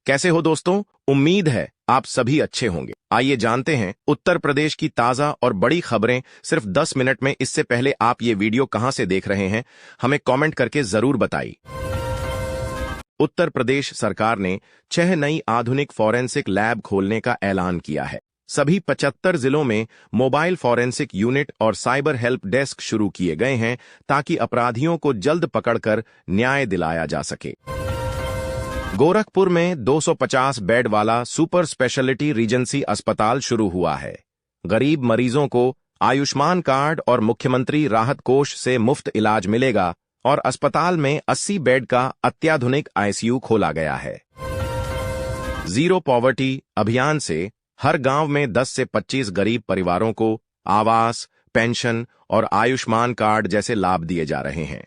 कैसे हो दोस्तों? उम्मीद है आप सभी अच्छे होंगे। आइए जानते हैं उत्तर प्रदेश की ताजा और बड़ी खबरें सिर्फ 10 मिनट में। इससे पहले आप ये वीडियो कहां से देख रहे हैं, हमें कमेंट करके जरूर बताइए। उत्तर प्रदेश सरकार ने 6 नई आधुनिक फॉरेंसिक लैब खोलने का ऐलान किया है। सभी 75 जिलों में मोबाइल फॉरेंसिक यूनिट और साइबर हेल्प डेस्क शुरू किए गए हैं ताकि अपराधियों को जल्द पकड़कर न्याय दिलाया जा सके। गोरखपुर में 250 बेड वाला सुपर स्पेशलिटी रीजेंसी अस्पताल शुरू हुआ है। गरीब मरीजों को आयुष्मान कार्ड और मुख्यमंत्री राहत कोष से मुफ्त इलाज मिलेगा और अस्पताल में 80 बेड का अत्याधुनिक आईसीयू खोला गया है। जीरो पॉवर्टी अभियान से हर गांव में 10 से 25 गरीब परिवारों को आवास, पेंशन और आयुष्मान कार्ड जैसे लाभ दिए जा रहे हैं।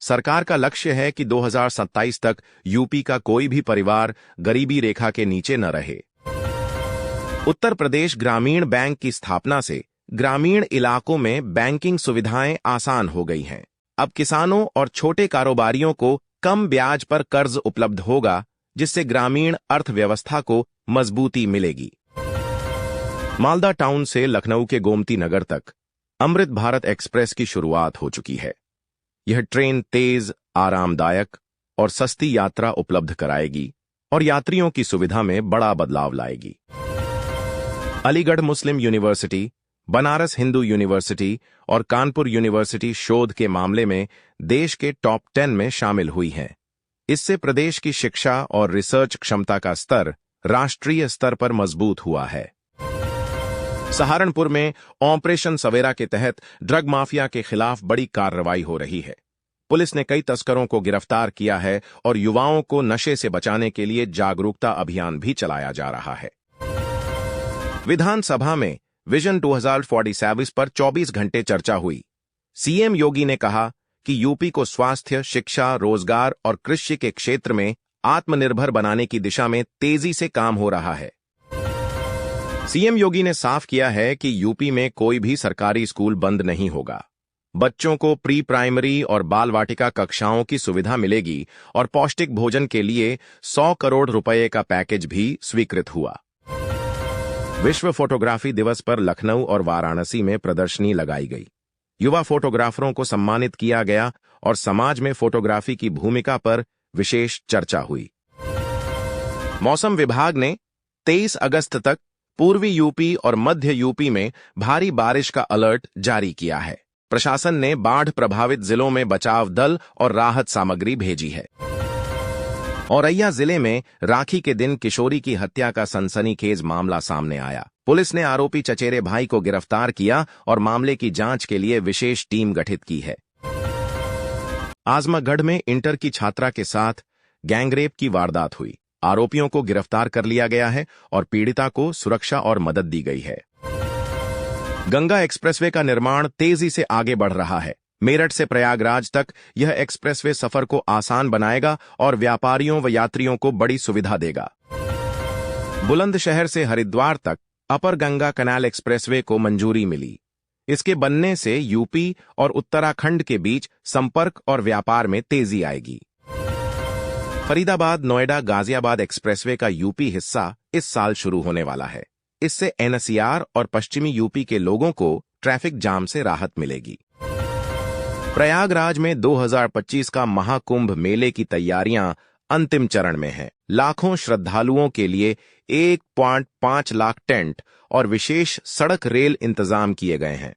सरकार का लक्ष्य है कि 2027 तक यूपी का कोई भी परिवार गरीबी रेखा के नीचे न रहे। उत्तर प्रदेश ग्रामीण बैंक की स्थापना से ग्रामीण इलाकों में बैंकिंग सुविधाएं आसान हो गई हैं। अब किसानों और छोटे कारोबारियों को कम ब्याज पर कर्ज उपलब्ध होगा, जिससे ग्रामीण अर्थव्यवस्था को मजबूती मिलेगी। मालदा टाउन से लखनऊ के गोमती नगर तक अमृत भारत एक्सप्रेस की शुरुआत हो चुकी है। यह ट्रेन तेज, आरामदायक और सस्ती यात्रा उपलब्ध कराएगी और यात्रियों की सुविधा में बड़ा बदलाव लाएगी। अलीगढ़ मुस्लिम यूनिवर्सिटी, बनारस हिंदू यूनिवर्सिटी और कानपुर यूनिवर्सिटी शोध के मामले में देश के टॉप 10 में शामिल हुई हैं। इससे प्रदेश की शिक्षा और रिसर्च क्षमता का स्तर राष्ट्रीय स्तर पर मजबूत हुआ है। सहारनपुर में ऑपरेशन सवेरा के तहत ड्रग माफिया के खिलाफ बड़ी कार्रवाई हो रही है। पुलिस ने कई तस्करों को गिरफ्तार किया है और युवाओं को नशे से बचाने के लिए जागरूकता अभियान भी चलाया जा रहा है। विधानसभा में विजन 2047 पर 24 घंटे चर्चा हुई। सीएम योगी ने कहा कि यूपी को स्वास्थ्य, शिक्षा, रोजगार और कृषि के क्षेत्र में आत्मनिर्भर बनाने की दिशा में तेजी से काम हो रहा है। सीएम योगी ने साफ किया है कि यूपी में कोई भी सरकारी स्कूल बंद नहीं होगा। बच्चों को प्री प्राइमरी और बाल वाटिका कक्षाओं की सुविधा मिलेगी और पौष्टिक भोजन के लिए 100 करोड़ रुपए का पैकेज भी स्वीकृत हुआ। विश्व फोटोग्राफी दिवस पर लखनऊ और वाराणसी में प्रदर्शनी लगाई गई। युवा फोटोग्राफरों को सम्मानित किया गया और समाज में फोटोग्राफी की भूमिका पर विशेष चर्चा हुई। मौसम विभाग ने 23 अगस्त तक पूर्वी यूपी और मध्य यूपी में भारी बारिश का अलर्ट जारी किया है। प्रशासन ने बाढ़ प्रभावित जिलों में बचाव दल और राहत सामग्री भेजी है। औरैया जिले में राखी के दिन किशोरी की हत्या का सनसनीखेज मामला सामने आया। पुलिस ने आरोपी चचेरे भाई को गिरफ्तार किया और मामले की जांच के लिए विशेष टीम गठित की है। आजमगढ़ में इंटर की छात्रा के साथ गैंगरेप की वारदात हुई। आरोपियों को गिरफ्तार कर लिया गया है और पीड़िता को सुरक्षा और मदद दी गई है। गंगा एक्सप्रेसवे का निर्माण तेजी से आगे बढ़ रहा है। मेरठ से प्रयागराज तक यह एक्सप्रेसवे सफर को आसान बनाएगा और व्यापारियों व यात्रियों को बड़ी सुविधा देगा। बुलंदशहर से हरिद्वार तक अपर गंगा कनाल एक्सप्रेसवे को मंजूरी मिली। इसके बनने से यूपी और उत्तराखंड के बीच संपर्क और व्यापार में तेजी आएगी। फरीदाबाद नोएडा गाजियाबाद एक्सप्रेसवे का यूपी हिस्सा इस साल शुरू होने वाला है। इससे एनसीआर और पश्चिमी यूपी के लोगों को ट्रैफिक जाम से राहत मिलेगी। प्रयागराज में 2025 का महाकुंभ मेले की तैयारियां अंतिम चरण में हैं। लाखों श्रद्धालुओं के लिए 1.5 लाख टेंट और विशेष सड़क रेल इंतजाम किए गए हैं।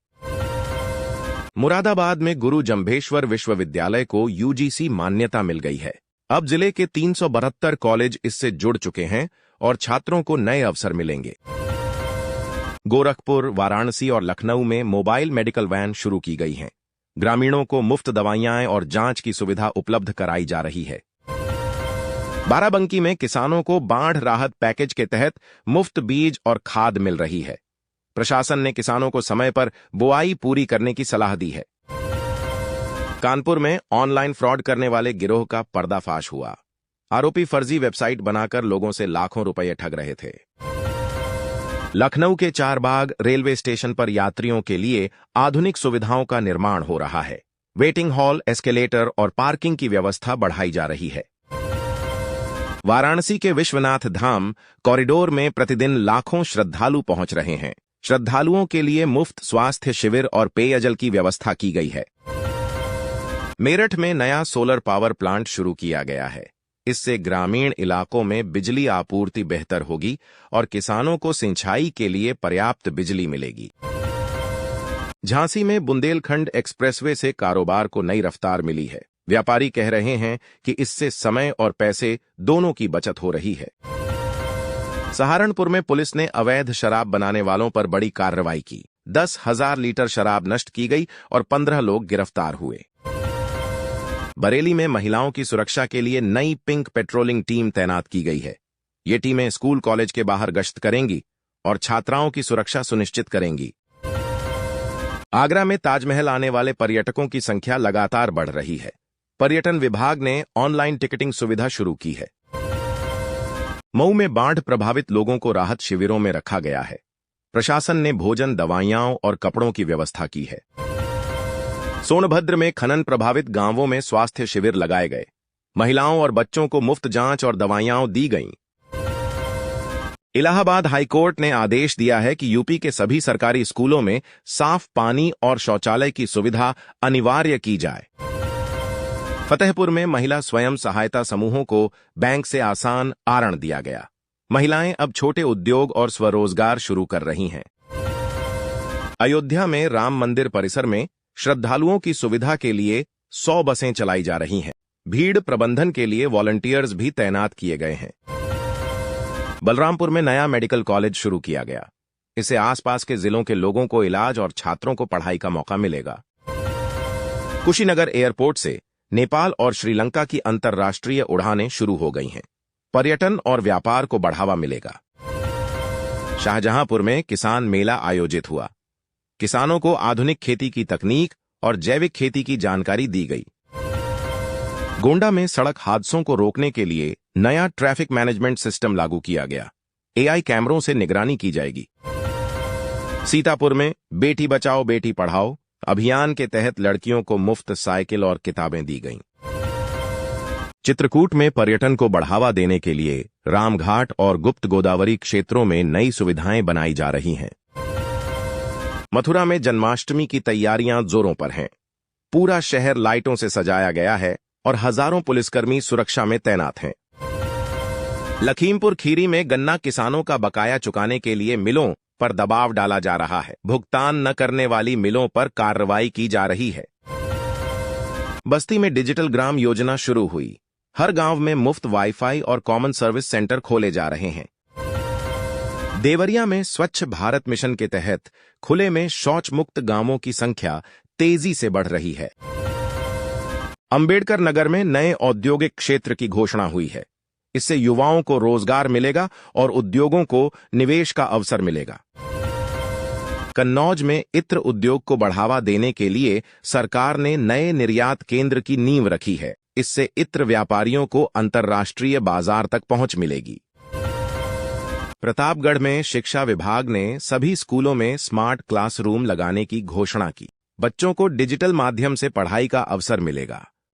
मुरादाबाद में गुरु जंभेश्वर विश्वविद्यालय को यूजीसी मान्यता मिल गई है। अब जिले के 372 कॉलेज इससे जुड़ चुके हैं और छात्रों को नए अवसर मिलेंगे। गोरखपुर, वाराणसी और लखनऊ में मोबाइल मेडिकल वैन शुरू की गई हैं। ग्रामीणों को मुफ्त दवाइयां और जांच की सुविधा उपलब्ध कराई जा रही है। बाराबंकी में किसानों को बाढ़ राहत पैकेज के तहत मुफ्त बीज और खाद मिल रही है। प्रशासन ने किसानों को समय पर बुआई पूरी करने की सलाह दी है। कानपुर में ऑनलाइन फ्रॉड करने वाले गिरोह का पर्दाफाश हुआ। आरोपी फर्जी वेबसाइट बनाकर लोगों से लाखों रुपए ठग रहे थे। लखनऊ के चारबाग रेलवे स्टेशन पर यात्रियों के लिए आधुनिक सुविधाओं का निर्माण हो रहा है। वेटिंग हॉल, एस्केलेटर और पार्किंग की व्यवस्था बढ़ाई जा रही है। वाराणसी के विश्वनाथ धाम कॉरिडोर में प्रतिदिन लाखों श्रद्धालु पहुंच रहे हैं। श्रद्धालुओं के लिए मुफ्त स्वास्थ्य शिविर और पेयजल की व्यवस्था की गई है। मेरठ में नया सोलर पावर प्लांट शुरू किया गया है। इससे ग्रामीण इलाकों में बिजली आपूर्ति बेहतर होगी और किसानों को सिंचाई के लिए पर्याप्त बिजली मिलेगी। झांसी में बुंदेलखंड एक्सप्रेसवे से कारोबार को नई रफ्तार मिली है। व्यापारी कह रहे हैं कि इससे समय और पैसे दोनों की बचत हो रही है। सहारनपुर में पुलिस ने अवैध शराब बनाने वालों पर बड़ी कार्रवाई की। 10,000 लीटर शराब नष्ट की गई और 15 लोग गिरफ्तार हुए। बरेली में महिलाओं की सुरक्षा के लिए नई पिंक पेट्रोलिंग टीम तैनात की गई है। ये टीमें स्कूल कॉलेज के बाहर गश्त करेंगी और छात्राओं की सुरक्षा सुनिश्चित करेंगी। आगरा में ताजमहल आने वाले पर्यटकों की संख्या लगातार बढ़ रही है। पर्यटन विभाग ने ऑनलाइन टिकटिंग सुविधा शुरू की है। मऊ में बाढ़ प्रभावित लोगों को राहत शिविरों में रखा गया है। प्रशासन ने भोजन, दवाइयां और कपड़ों की व्यवस्था की है। सोनभद्र में खनन प्रभावित गांवों में स्वास्थ्य शिविर लगाए गए। महिलाओं और बच्चों को मुफ्त जांच और दवाइयां दी गईं। इलाहाबाद हाईकोर्ट ने आदेश दिया है कि यूपी के सभी सरकारी स्कूलों में साफ पानी और शौचालय की सुविधा अनिवार्य की जाए। फतेहपुर में महिला स्वयं सहायता समूहों को बैंक से आसान ऋण दिया गया। महिलाएं अब छोटे उद्योग और स्वरोजगार शुरू कर रही हैं। अयोध्या में राम मंदिर परिसर में श्रद्धालुओं की सुविधा के लिए 100 बसें चलाई जा रही हैं। भीड़ प्रबंधन के लिए वॉलंटियर्स भी तैनात किए गए हैं। बलरामपुर में नया मेडिकल कॉलेज शुरू किया गया। इससे आसपास के जिलों के लोगों को इलाज और छात्रों को पढ़ाई का मौका मिलेगा। कुशीनगर एयरपोर्ट से नेपाल और श्रीलंका की अंतर्राष्ट्रीय उड़ानें शुरू हो गई हैं। पर्यटन और व्यापार को बढ़ावा मिलेगा। शाहजहांपुर में किसान मेला आयोजित हुआ। किसानों को आधुनिक खेती की तकनीक और जैविक खेती की जानकारी दी गई। गोंडा में सड़क हादसों को रोकने के लिए नया ट्रैफिक मैनेजमेंट सिस्टम लागू किया गया। एआई कैमरों से निगरानी की जाएगी। सीतापुर में बेटी बचाओ बेटी पढ़ाओ अभियान के तहत लड़कियों को मुफ्त साइकिल और किताबें दी गईं। चित्रकूट में पर्यटन को बढ़ावा देने के लिए रामघाट और गुप्त गोदावरी क्षेत्रों में नई सुविधाएं बनाई जा रही हैं। मथुरा में जन्माष्टमी की तैयारियां जोरों पर हैं। पूरा शहर लाइटों से सजाया गया है और हजारों पुलिसकर्मी सुरक्षा में तैनात हैं। लखीमपुर खीरी में गन्ना किसानों का बकाया चुकाने के लिए मिलों पर दबाव डाला जा रहा है। भुगतान न करने वाली मिलों पर कार्रवाई की जा रही है। बस्ती में डिजिटल ग्राम योजना शुरू हुई। हर गांव में मुफ्त वाईफाई और कॉमन सर्विस सेंटर खोले जा रहे हैं। देवरिया में स्वच्छ भारत मिशन के तहत खुले में शौच मुक्त गांवों की संख्या तेजी से बढ़ रही है। अंबेडकर नगर में नए औद्योगिक क्षेत्र की घोषणा हुई है। इससे युवाओं को रोजगार मिलेगा और उद्योगों को निवेश का अवसर मिलेगा। कन्नौज में इत्र उद्योग को बढ़ावा देने के लिए सरकार ने नए निर्यात केंद्र की नींव रखी है। इससे इत्र व्यापारियों को अंतर्राष्ट्रीय बाजार तक पहुंच मिलेगी। प्रतापगढ़ में शिक्षा विभाग ने सभी स्कूलों में स्मार्ट क्लासरूम लगाने की घोषणा की। बच्चों को डिजिटल माध्यम से पढ़ाई का अवसर मिलेगा।